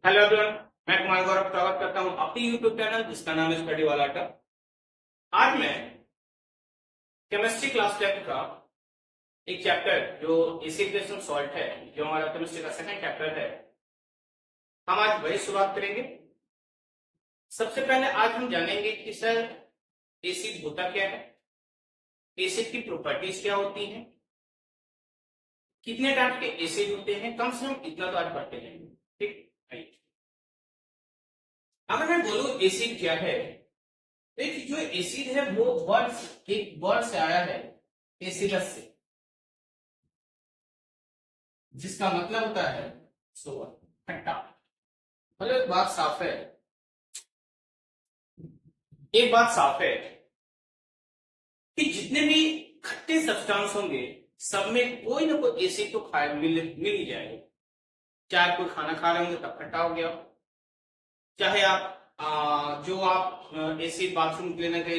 Hello everyone, मैं कुमार गौरव स्वागत करता हूं अपने यूट्यूब चैनल जिसका नाम है स्टडी वाला का। आज मैं केमिस्ट्री क्लास 10 का एक चैप्टर जो एसिड बेस एंड सॉल्ट है, जो हमारा केमिस्ट्री का सेकंड चैप्टर है, हम आज वही शुरुआत करेंगे। सबसे पहले आज हम जानेंगे कि सर एसिड होता क्या है, एसिड की प्रॉपर्टीज क्या होती हैं, कितने टाइप के एसिड होते हैं, कम से कम इतना तो आज पढ़ते जाएंगे। ठीक, अगर मैं बोलूं एसिड क्या है, देखिए जो एसिड है वो एक वर्ड से आया है, एसिडस से, जिसका मतलब होता है सोवर, खट्टा। मतलब एक बात साफ है कि जितने भी खट्टे सब्सटेंस होंगे सब में कोई ना कोई एसिड तो मिल ही जाएगा। चाहे कोई खाना खा रहे होंगे तब खट्टा हो गया, चाहे आप जो आप एसिड बाथरूम क्लीनर का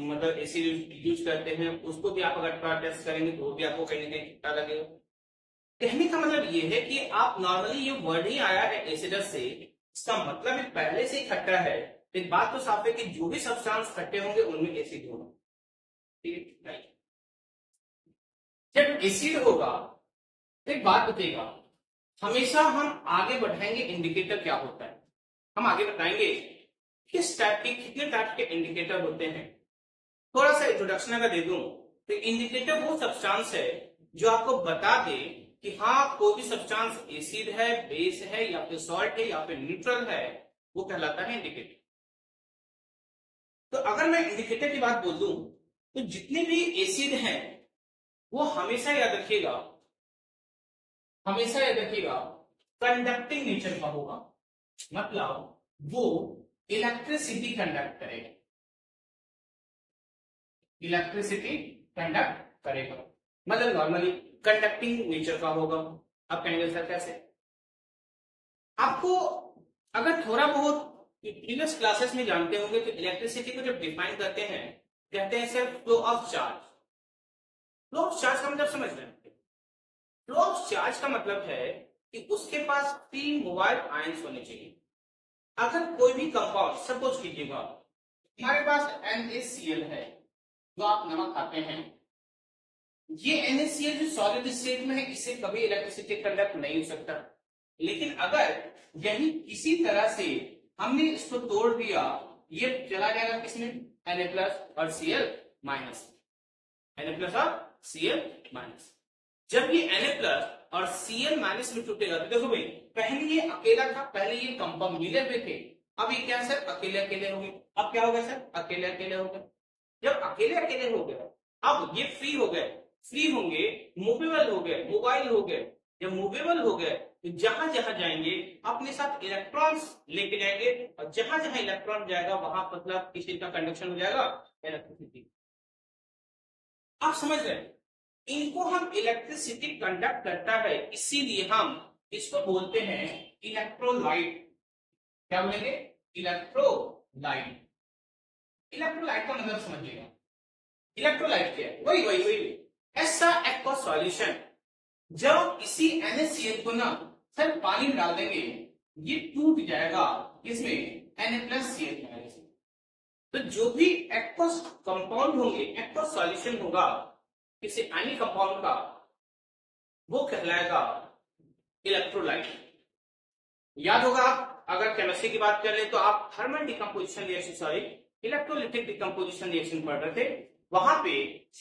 मतलब एसिड यूज करते हैं उसको भी आप अगर टेस्ट करेंगे तो भी आपको कहीं ना कहीं खट्टा लगेगा। कहने का मतलब ये है कि आप नॉर्मली ये वर्ड ही आया है एसिडस से, इसका मतलब है पहले से ही खट्टा है। एक बात तो साफ है कि जो भी सब्सटेंस खट्टे होंगे उनमें एसिड होगा। ठीक है, जब एसिड होगा तो एक बात बताइएगा, हमेशा हम आगे बढ़ाएंगे इंडिकेटर क्या होता है, हम आगे बताएंगे किस टाइप के कितने टाइप के इंडिकेटर होते हैं। थोड़ा सा इंट्रोडक्शन अगर दे दूं तो इंडिकेटर वो सब्सटेंस है जो आपको बता दे कि हाँ कोई भी सब्सटेंस एसिड है, बेस है, या फिर सॉल्ट है, या फिर न्यूट्रल है, वो कहलाता है इंडिकेटर। तो अगर मैं इंडिकेटर की बात बोल दूं तो जितने भी एसिड हैं वो हमेशा याद रखिएगा, कंडक्टिंग नेचर का होगा। मतलब वो इलेक्ट्रिसिटी कंडक्ट करेगा, मतलब नॉर्मली कंडक्टिंग नेचर का होगा। आप कहेंगे सर कैसे? आपको अगर थोड़ा बहुत प्रीवियस क्लासेस में जानते होंगे तो इलेक्ट्रिसिटी को जब डिफाइन करते हैं कहते हैं sir flow of charge. Flow of charge का मतलब समझ रहे हैं? फ्लो ऑफ चार्ज का मतलब है कि उसके पास 3 मोबाइल आयंस होने चाहिए। अगर कोई भी कंपाउंड, सपोज कीजिएगा हमारे पास NaCl है जो आप नमक खाते हैं, ये NaCl जो सॉलिड स्टेट में है इसे कभी इलेक्ट्रिसिटी कंडक्ट नहीं हो सकता। लेकिन अगर यही किसी तरह से हमने इसको तोड़ दिया, ये चला जाएगा किसमें? Na+ और Cl माइनस, Na+ और Cl माइनस। जब ये Na+ और Cl माइनस में टूटेगा तो देखो भाई, पहले ये अकेला था, पहले ये कंपाउंड मिले हुए थे, अब ये क्या सर अकेले अकेले हो गए। अब क्या होगा सर? अकेले अकेले हो गए। जब अकेले अकेले हो गए अब ये फ्री हो गए, फ्री होंगे, मूवेबल हो गए, मोबाइल हो गए। जब मूवेबल हो गए तो जहां जहां जाएंगे अपने साथ इलेक्ट्रॉन्स लेके जाएंगे, और जहां जहां इलेक्ट्रॉन जाएगा वहां मतलब किस चीज का कंडक्शन हो जाएगा? इलेक्ट्रिसिटी। आप समझ रहे हैं? इनको हम इलेक्ट्रिसिटी कंडक्ट करता है, इसीलिए हम इसको बोलते हैं इलेक्ट्रोलाइट। क्या बोलेंगे? इलेक्ट्रोलाइट। इलेक्ट्रोलाइट का मतलब समझिएगा, इलेक्ट्रोलाइट क्या है? वही वही वही ऐसा एक्वा सॉल्यूशन, जब इसी NaCl को ना सर पानी में डाल देंगे ये टूट जाएगा, इसमें Na+Cl माइनस। तो जो भी एक्वस कंपाउंड होंगे, एक्वस सॉल्यूशन होगा किसी अन्य कंपाउंड का, वो कहलाएगा इलेक्ट्रोलाइट। याद होगा आप अगर केमिस्ट्री की बात कर ले तो आप thermal decomposition reaction, electrolytic decomposition reaction पढ़ रहे थे। वहां पे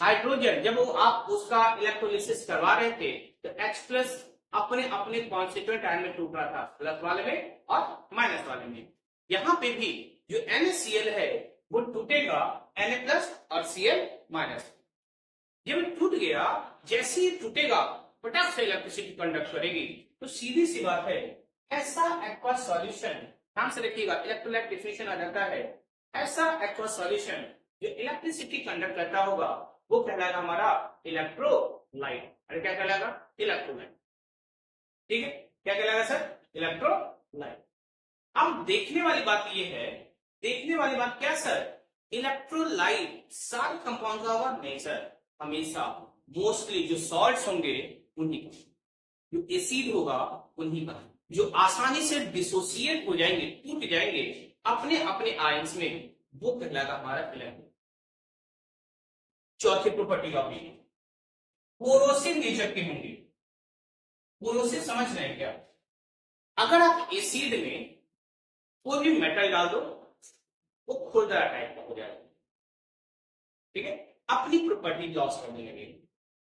हाइड्रोजन जब वो आप उसका इलेक्ट्रोलिसिस करवा रहे थे तो H+ अपने अपने कॉन्स्टिट्यूएंट आयन में टूट रहा था, प्लस वाले में और माइनस वाले में। यहां पे भी जो NaCl है वो टूटेगा Na+ और Cl माइनस। जब टूट गया, जैसे ही टूटेगा फटाक से इलेक्ट्रिसिटी कंडक्ट करेगी। तो सीधी सी बात है, ऐसा एक्वा सॉल्यूशन, ध्यान से रखिएगा इलेक्ट्रोलाइट डेफिनेशन आ जाता है, ऐसा एक्वा सॉल्यूशन जो इलेक्ट्रिसिटी कंडक्ट करता होगा वो कहलाएगा हमारा इलेक्ट्रोलाइट। अरे क्या कहलाएगा? इलेक्ट्रोलाइट। ठीक है, क्या कहलाएगा सर? इलेक्ट्रोलाइट। अब देखने वाली बात ये है, देखने वाली बात क्या सर? इलेक्ट्रोलाइट सारे कंपाउंड का होगा? नहीं सर, हमेशा मोस्टली जो सॉल्ट्स होंगे उन्हीं का, जो एसिड होगा उन्हीं का। जो आसानी से डिसोसिएट हो जाएंगे, टूट जाएंगे अपने अपने आयंस में, वो कहलाएगा हमारा इलेक्ट्रॉन। चौथी प्रॉपर्टी का भी कोरोसिव नेचर के होंगे। कोरोसिव समझ रहे हैं क्या? अगर आप एसिड में कोई भी मेटल डाल दो, वो खुरदरा टाइप का हो जाएगा, ठीक है, अपनी प्रॉपर्टी लॉस करने लगेगी,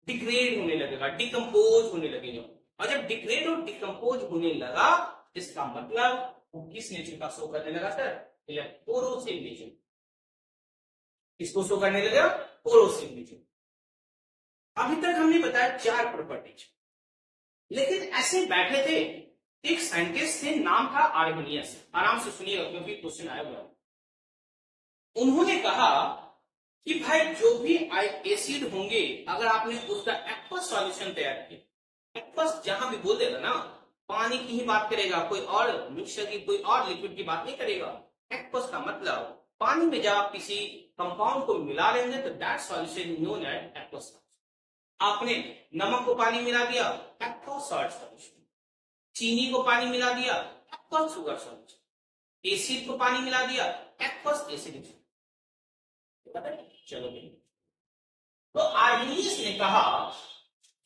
डिग्रेड होने लगेगा, डिकम्पोज होने लगेगा। और जब डिग्रेड और डिकम्पोज होने लगा, इसका मतलब वो किस नेचर का शो करने लगा सर? Corrosive nature. किसको शो करने लगा? Corrosive nature. अभी तक हमने बताया 4 प्रॉपर्टीज, लेकिन ऐसे बैठे थे, एक साइंटिस्ट थे, नाम था आर्गेनियस। आराम से सुनिएगा क्योंकि क्वेश्चन आया हुआ है। उन्होंने कहा कि भाई जो भी एसिड होंगे, अगर आपने उसका एक्वस सॉल्यूशन तैयार किया, एक्वस जहां भी बोल देगा ना, पानी की ही बात करेगा, कोई और मिक्सचर की, कोई और लिक्विड की बात नहीं करेगा। एक्वस का मतलब पानी में जब आप किसी कंपाउंड को मिला रहे हैं तो that solution known as aqueous. आपने नमक को पानी मिला दिया, एक्वस सॉल्ट सॉल्यूशन। चीनी को पानी मिला दिया, एक्वस शुगर सॉल्यूशन। एसिड को पानी मिला दिया, एक्वस एसिड। चलो तो आर्गेनियस ने कहा,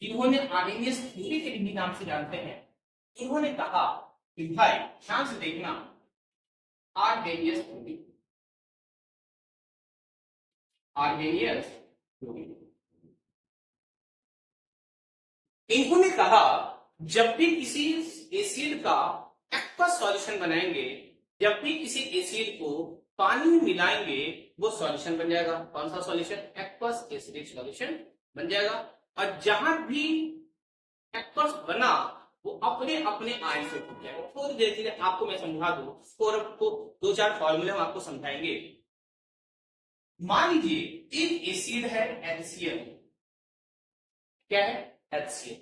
इन्होंने आर्गेनियस थ्योरी के भी नाम से जानते हैं, इन्होंने कहा कि भाई ध्यान से देखना, आर्गेनियस थ्योरी, आर्गेनियस थ्योरी। इन्होंने कहा जब भी किसी एसिड का एक्वस सॉल्यूशन बनाएंगे, जब भी किसी एसिड को पानी में मिलाएंगे, वो सॉल्यूशन बन जाएगा। कौन सा सॉल्यूशन? एक्वस एसिडिक सॉल्यूशन बन जाएगा। और जहां भी एक्वस बना, वो अपने अपने आयन से टूट जाएगा। थोड़ी देर के लिए आपको मैं समझा दूं, को 2-4 फॉर्मूले हम आपको समझाएंगे। मान लीजिए एक एसिड है HCl, क्या है? HCl।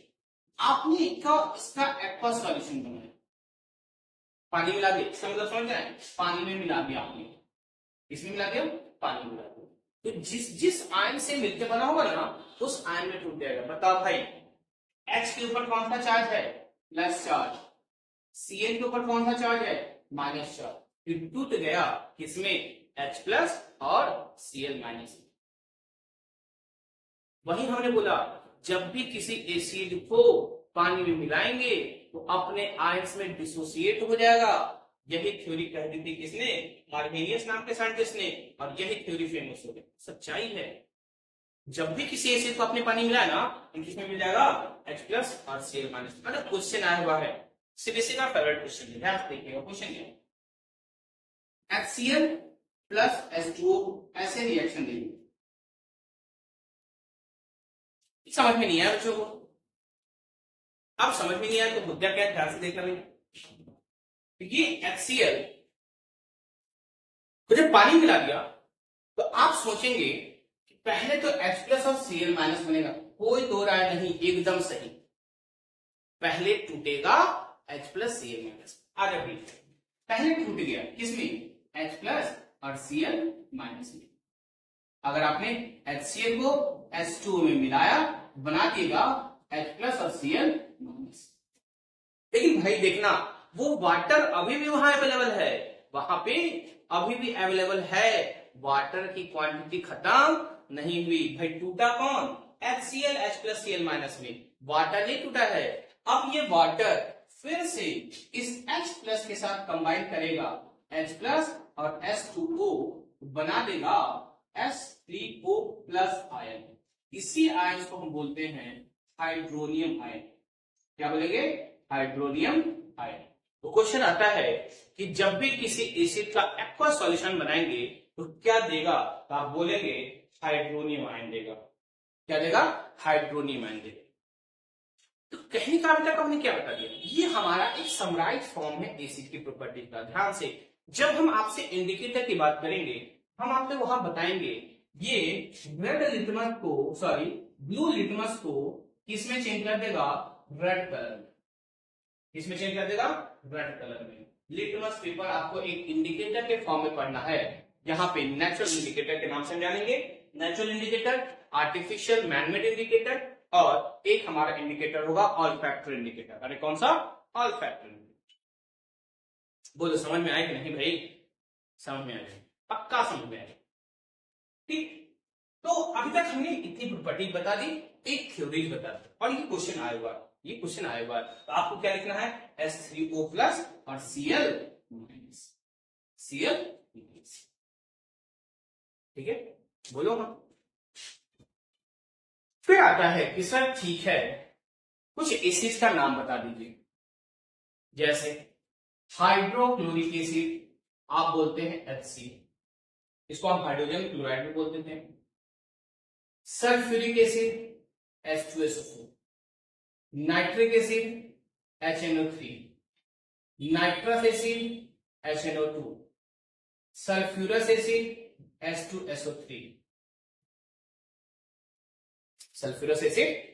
आपने इसका एक्वस सॉल्यूशन बनाया, पानी मिला दिया, इसका मतलब समझ रहे हैं, पानी में मिला दिया आपने, इसमें मिला दिया, पानी मिला दिया, तो जिस आयन से मिलकर बना होगा ना, उस आयन में टूट जाएगा। बताओ भाई, H के ऊपर कौन सा चार्ज है? Plus charge. Cl के ऊपर कौन सा चार्ज है? Minus charge. ये टूट गया किसमें? H प्लस और Cl माइनस। वही हमने बोला, जब भी किसी एसिड को पानी में मिलाएंगे तो अपने आयंस में डिसोसिएट हो जाएगा। यही थ्योरी कह दी थी किसने? आर्गेनियस नाम के साइंटिस्ट ने, और यही थ्योरी फेमस हो गई। सच्चाई है, जब भी किसी एसिड को अपने पानी मिलाए ना, तो किसमें मिल जाएगा? H प्लस और Cl माइनस। मतलब क्वेश्चन आया हुआ है, सीबीएसई का फेवरेट क्वेश्चन है, ध्यान देखिएगा क्वेश्चन क्या है। HCl प्लस H2O ऐसे रिएक्शन देंगे, समझ में नहीं आया बच्चों को? अब समझ में नहीं आया तो मुद्दा क्या? ध्यान से देखना भैया, ये HCl को जब पानी मिला दिया तो आप सोचेंगे कि पहले तो H प्लस और Cl माइनस बनेगा, कोई दो राय नहीं, एकदम सही। पहले टूटेगा H प्लस Cl माइनस। आ जाओ, पहले टूट गया किसमें? H प्लस और Cl माइनस में। अगर आपने HCl को H2O में मिलाया, बना देगा H प्लस और Cl माइनस। लेकिन भाई देखना, वो वाटर अभी भी वहां अवेलेबल है, वहां पे अभी भी अवेलेबल है, वाटर की क्वांटिटी खत्म नहीं हुई। भाई टूटा कौन? HCl H plus Cl minus में, वाटर नहीं टूटा है। अब ये वाटर फिर से इस H प्लस के साथ कंबाइन करेगा, H प्लस और H2O बना देगा H3O प्लस आयन। इसी आयन को हम बोलते हैं हाइड्रोनियम आयन। क्या बोलेंगे? Hydronium ion. तो क्वेश्चन आता है कि जब भी किसी एसिड का एक्वस सॉल्यूशन बनाएंगे तो क्या देगा? तो आप बोलेंगे हाइड्रोनियम आयन देगा। क्या देगा? हाइड्रोनियम आयन देगा। तो कहने का अभी तक हमने क्या बता दिया? ये हमारा एक समराइज फॉर्म है एसिड की प्रॉपर्टी का। ध्यान से, जब हम आपसे इंडिकेटर की बात करेंगे, हम आपसे वहां बताएंगे ये रेड लिटमस को, सॉरी ब्लू लिटमस को किसमें चेंज कर देगा? रेड कलर में। किसमें चेंज कर देगा? रेड कलर में। लिटमस पेपर आपको एक इंडिकेटर के फॉर्म में पढ़ना है। यहाँ पे नेचुरल इंडिकेटर के नाम से जानेंगे, natural indicator, artificial manmade indicator, और एक हमारा इंडिकेटर होगा ऑल फैक्टर इंडिकेटर। अरे कौन सा? All factor. बोलो समझ में आए कि नहीं भाई? समझ में आए? पक्का समझ में आए? ठीक। तो अभी तक हमने इतनी प्रॉपर्टी बता दी, एक थ्योरी बता दी, और ये क्वेश्चन आएगा, ये क्वेश्चन आएगा तो आपको क्या लिखना है? H3O प्लस और Cl माइनस, Cl माइनस। ठीक है, बोलो हाँ। फिर आता है कि सर ठीक है, कुछ एसिड्स का नाम बता दीजिए, जैसे हाइड्रोक्लोरिक एसिड आप बोलते हैं HC, इसको हम हाइड्रोजन क्लोराइड भी बोल देते हैं। Sulphuric acid H2SO4, nitric acid HNO3, nitrous acid HNO2, sulphurous acid H2SO3, sulphurous acid